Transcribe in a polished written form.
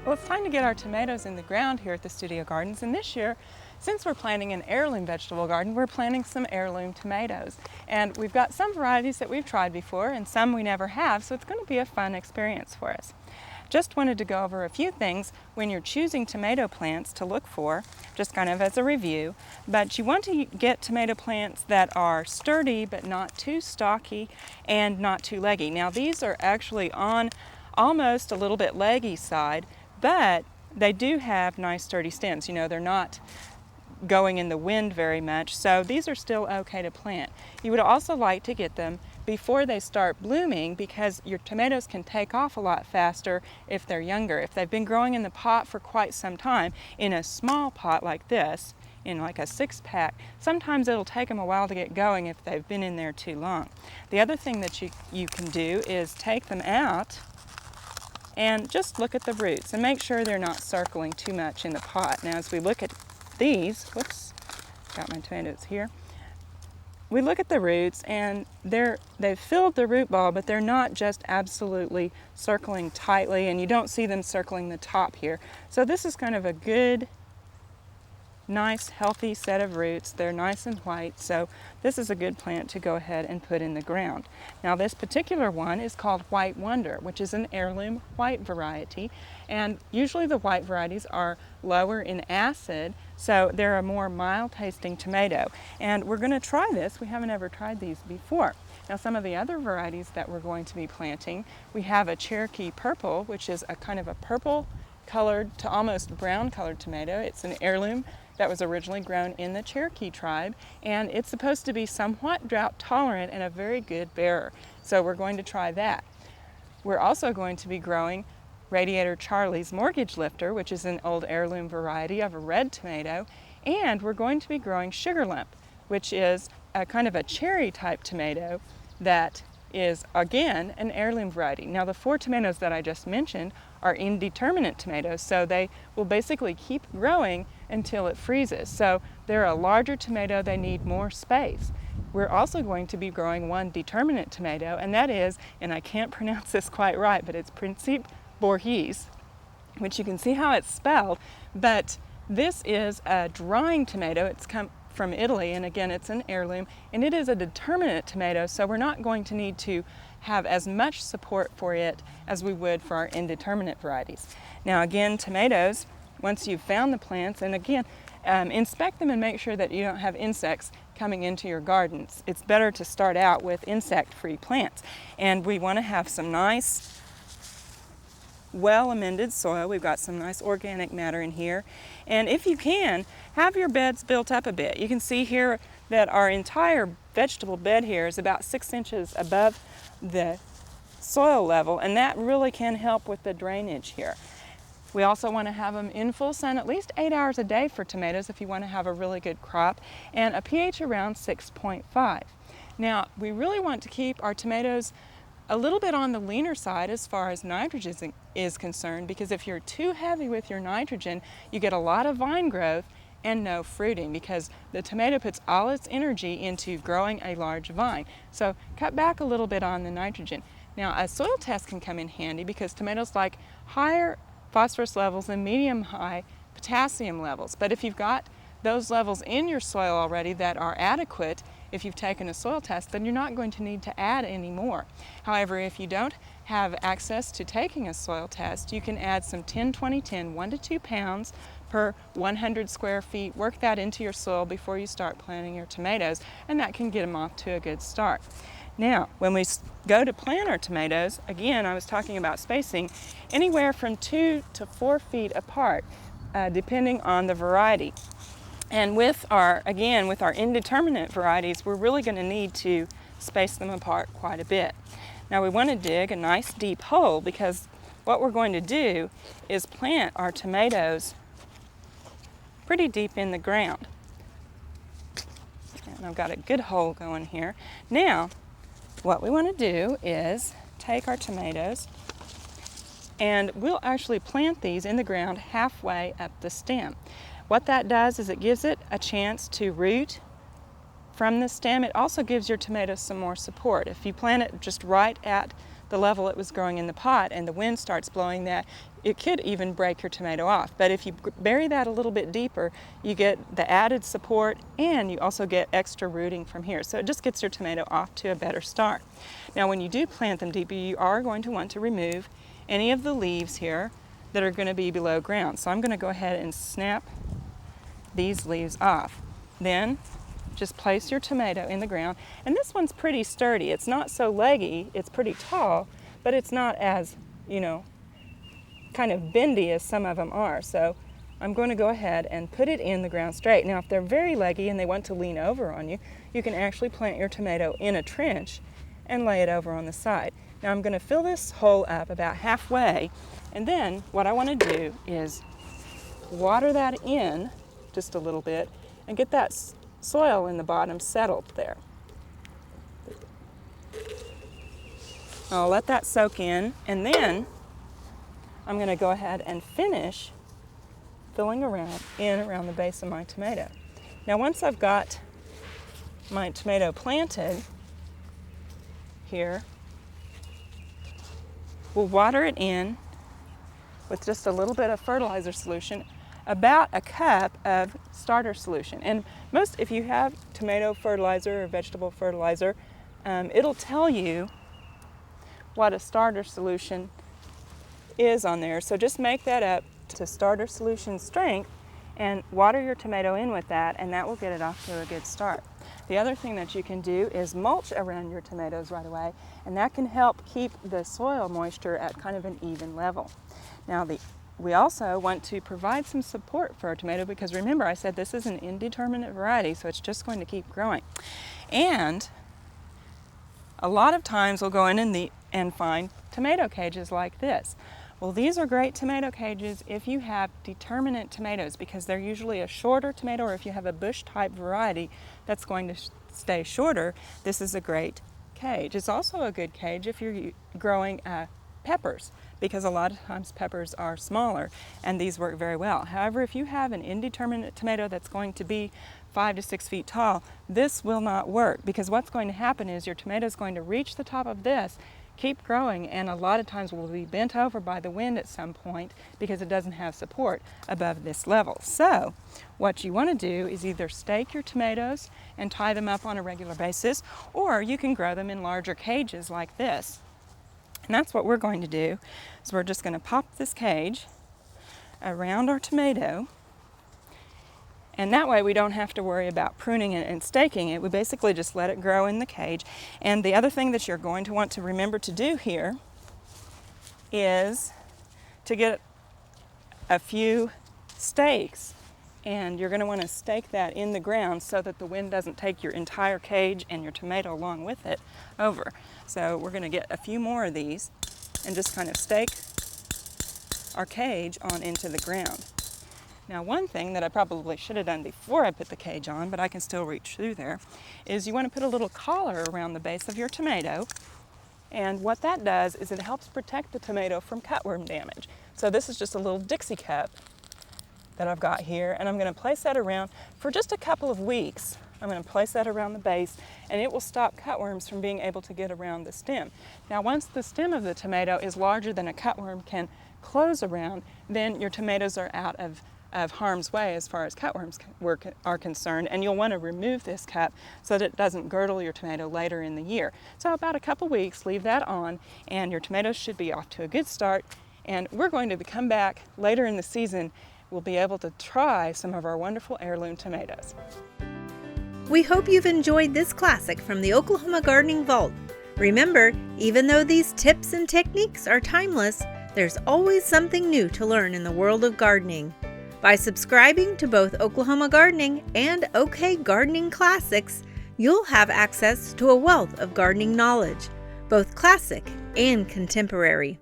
Well, it's time to get our tomatoes in the ground here at the Studio Gardens, and this year, since we're planting an heirloom vegetable garden, we're planting some heirloom tomatoes. And we've got some varieties that we've tried before and some we never have, so it's going to be a fun experience for us. Just wanted to go over a few things when you're choosing tomato plants to look for, just kind of as a review. But you want to get tomato plants that are sturdy but not too stocky and not too leggy. Now these are actually on almost a little bit leggy side, but they do have nice sturdy stems. You know, they're not going in the wind very much, so these are still okay to plant. You would also like to get them before they start blooming because your tomatoes can take off a lot faster if they're younger. If they've been growing in the pot for quite some time, in a small pot like this, in like a 6-pack, sometimes it'll take them a while to get going if they've been in there too long. The other thing that you can do is take them out and just look at the roots and make sure they're not circling too much in the pot. Now as we look at these, whoops, got my tomatoes here. We look at the roots and they've filled the root ball, but they're not just absolutely circling tightly, and you don't see them circling the top here. So this is kind of a good, nice, healthy set of roots. They're nice and white, so this is a good plant to go ahead and put in the ground. Now this particular one is called White Wonder, which is an heirloom white variety, and usually the white varieties are lower in acid, so they're a more mild tasting tomato. And we're going to try this. We haven't ever tried these before. Now some of the other varieties that we're going to be planting, we have a Cherokee Purple, which is a kind of a purple colored to almost brown colored tomato. It's an heirloom that was originally grown in the Cherokee tribe, and it's supposed to be somewhat drought tolerant and a very good bearer. So we're going to try that. We're also going to be growing Radiator Charlie's Mortgage Lifter, which is an old heirloom variety of a red tomato, and we're going to be growing Sugar Lump, which is a kind of a cherry type tomato that is again an heirloom variety. Now the 4 tomatoes that I just mentioned are indeterminate tomatoes, so they will basically keep growing until it freezes. So they're a larger tomato, they need more space. We're also going to be growing one determinate tomato, and that is, and I can't pronounce this quite right, but it's Principe Borghese, which you can see how it's spelled, but this is a drying tomato. It's come from Italy, and again it's an heirloom, and it is a determinate tomato, so we're not going to need to have as much support for it as we would for our indeterminate varieties. Now again, tomatoes, once you've found the plants, and again, inspect them and make sure that you don't have insects coming into your gardens. It's better to start out with insect-free plants, and we want to have some nice well-amended soil. We've got some nice organic matter in here, and if you can, have your beds built up a bit. You can see here that our entire vegetable bed here is about 6 inches above the soil level, and that really can help with the drainage here. We also want to have them in full sun at least 8 hours a day for tomatoes if you want to have a really good crop, and a pH around 6.5. Now we really want to keep our tomatoes a little bit on the leaner side as far as nitrogen is concerned, because if you're too heavy with your nitrogen, you get a lot of vine growth and no fruiting, because the tomato puts all its energy into growing a large vine. So cut back a little bit on the nitrogen. Now a soil test can come in handy because tomatoes like higher phosphorus levels and medium-high potassium levels. But if you've got those levels in your soil already that are adequate, if you've taken a soil test, then you're not going to need to add any more. However, if you don't have access to taking a soil test, you can add some 10-20-10, 1 to 2 pounds per 100 square feet. Work that into your soil before you start planting your tomatoes, and that can get them off to a good start. Now, when we go to plant our tomatoes, again, I was talking about spacing, anywhere from 2 to 4 feet apart, depending on the variety. And with our indeterminate varieties, we're really going to need to space them apart quite a bit. Now we want to dig a nice deep hole, because what we're going to do is plant our tomatoes pretty deep in the ground. And I've got a good hole going here. Now, what we want to do is take our tomatoes, and we'll actually plant these in the ground halfway up the stem. What that does is it gives it a chance to root from the stem. It also gives your tomatoes some more support. If you plant it just right at the level it was growing in the pot and the wind starts blowing that, it could even break your tomato off. But if you bury that a little bit deeper, you get the added support and you also get extra rooting from here. So it just gets your tomato off to a better start. Now when you do plant them deeper, you are going to want to remove any of the leaves here that are going to be below ground. So I'm going to go ahead and snap these leaves off. Then just place your tomato in the ground, and this one's pretty sturdy. It's not so leggy, it's pretty tall, but it's not as, kind of bendy as some of them are. So I'm going to go ahead and put it in the ground straight. Now if they're very leggy and they want to lean over on you, you can actually plant your tomato in a trench and lay it over on the side. Now I'm going to fill this hole up about halfway, and then what I want to do is water that in just a little bit and get that soil in the bottom settled there. I'll let that soak in, and then I'm going to go ahead and finish filling around the base of my tomato. Now once I've got my tomato planted here, we'll water it in with just a little bit of fertilizer solution, about a cup of starter solution. And if you have tomato fertilizer or vegetable fertilizer, it'll tell you what a starter solution is on there. So just make that up to starter solution strength and water your tomato in with that, and that will get it off to a good start. The other thing that you can do is mulch around your tomatoes right away, and that can help keep the soil moisture at kind of an even level. Now we also want to provide some support for our tomato, because remember I said this is an indeterminate variety, so it's just going to keep growing. And a lot of times we'll go in and find tomato cages like this. Well, these are great tomato cages if you have determinate tomatoes, because they're usually a shorter tomato, or if you have a bush type variety that's going to stay shorter, this is a great cage. It's also a good cage if you're growing peppers, because a lot of times peppers are smaller and these work very well. However, if you have an indeterminate tomato that's going to be 5 to 6 feet tall, this will not work, because what's going to happen is your tomato is going to reach the top of this, keep growing, and a lot of times will be bent over by the wind at some point because it doesn't have support above this level. So what you want to do is either stake your tomatoes and tie them up on a regular basis, or you can grow them in larger cages like this. And that's what we're going to do. So we're just going to pop this cage around our tomato, and that way we don't have to worry about pruning it and staking it. We basically just let it grow in the cage. And the other thing that you're going to want to remember to do here is to get a few stakes, and you're going to want to stake that in the ground so that the wind doesn't take your entire cage and your tomato along with it over. So we're going to get a few more of these and just kind of stake our cage on into the ground. Now one thing that I probably should have done before I put the cage on, but I can still reach through there, is you want to put a little collar around the base of your tomato. And what that does is it helps protect the tomato from cutworm damage. So this is just a little Dixie cup that I've got here, and I'm going to place that around for just a couple of weeks. I'm going to place that around the base, and it will stop cutworms from being able to get around the stem. Now once the stem of the tomato is larger than a cutworm can close around, then your tomatoes are out of harm's way as far as cutworms are concerned, and you'll want to remove this cup so that it doesn't girdle your tomato later in the year. So about a couple weeks, leave that on, and your tomatoes should be off to a good start. And we're going to come back later in the season. We'll be able to try some of our wonderful heirloom tomatoes. We hope you've enjoyed this classic from the Oklahoma Gardening Vault. Remember, even though these tips and techniques are timeless, there's always something new to learn in the world of gardening. By subscribing to both Oklahoma Gardening and OK Gardening Classics, you'll have access to a wealth of gardening knowledge, both classic and contemporary.